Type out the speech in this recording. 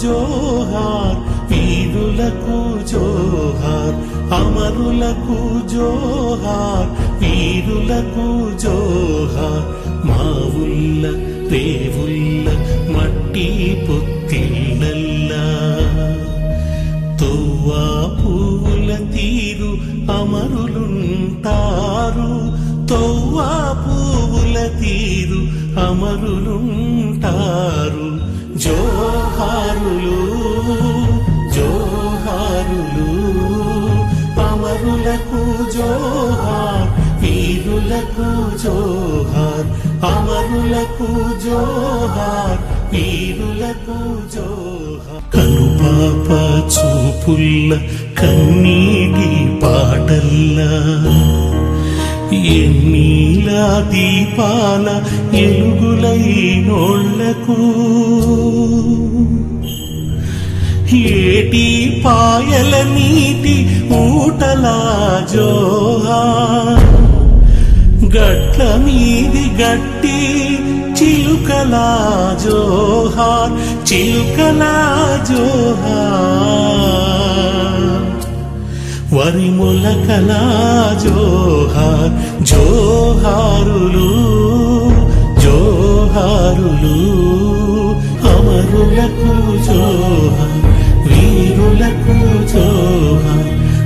జోహార్, వీరులకు జోహార్, అమరులకు జోహార్, వీరులకు జోహార్. మా ఊళ్ళ రేవుల్ల మట్టి పొత్తిళ్ళల్లా తోవా పువ్వుల తీరు అమరులుంటారు, తోవా పువ్వుల తీరు అమరులుంటారు. జోహారులు జోహారులు, అమరులకు జోహార్, వీరులకు జోహార్, అమరులకు జోహార్, వీరులకు జోహార్. కనుపాప చూపుల్ల కన్నీటి పాటల్లా ఎన్నీలా దీపాల ఎలుగులైనోళ్లకు ఏటి పాయల నీటి ఊటలా జోహార్, గట్ల మీది గట్టి చిలుకలా జోహార్, చిలుకలా జోహార్. వరి మొలకలా జోహార్, జోహారులు జోహారులు, అమరులకు జోహార్, వీరులకు